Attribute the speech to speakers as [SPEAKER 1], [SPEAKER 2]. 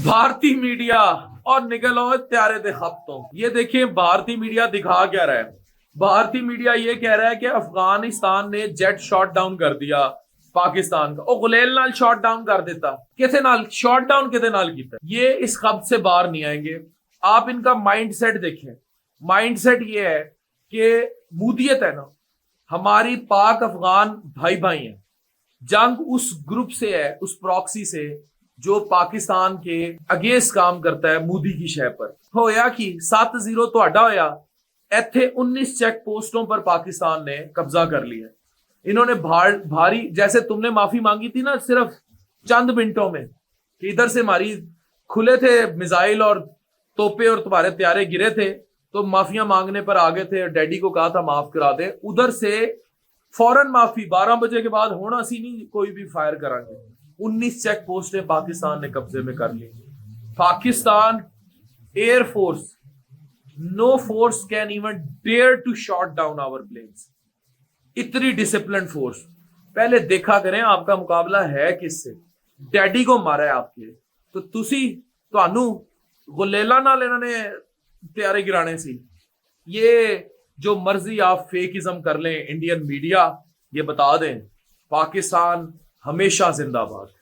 [SPEAKER 1] भारतीय मीडिया और निकलो त्यारे दे खत्म। ये देखिए भारतीय मीडिया दिखा क्या रहा है। भारतीय मीडिया ये कह रहा है कि अफगानिस्तान ने जेट शॉट डाउन कर दिया पाकिस्तान का। ओ गुलेल नाल शॉट डाउन कर देता, किसे नाल शॉट डाउन किसे नाल कीता। ये इस खब्त से बाहर नहीं आएंगे। आप इनका माइंड सेट देखें। माइंड सेट ये है कि मूदियत है ना, हमारी पाक अफगान भाई भाई हैं। जंग उस ग्रुप से है, उस प्रॉक्सी से जो पाकिस्तान के अगेंस्ट काम करता है मोदी की शह पर। होया कि 7-0 तो अड्डा होया। इथे 19 चेक पोस्टों पर पाकिस्तान ने कब्जा कर लिया। इन्होंने भारी, जैसे तुमने माफी मांगी थी ना सिर्फ चंद मिनटों में कि इधर से हमारी खुले थे मिसाइल और तोपे और तुम्हारे त्यारे गिरे थे, तो माफिया मांगने पर आ गए थे। डैडी को कहा था माफ करा दे, उधर से फौरन माफी। 12 बजे के बाद होना सी नहीं कोई भी फायर करांगे। 19 चेक पोस्टें पाकिस्तान ने कब्जे में कर ली। Pakistan air force, no force can even dare to shot down our planes. इतनी डिसिप्लिन फोर्स। पहले देखा करें आपका मुकाबला है किससे। डैडी को मारा है आपके, तो तुसी ਤੁਹਾਨੂੰ गुलेला नाल इन्होंने त्यारे गिराने सी। ये जो मर्जी आप फेकिज्म कर लें, इंडियन मीडिया ये बता दें, पाकिस्तान हमेशा जिंदाबाद।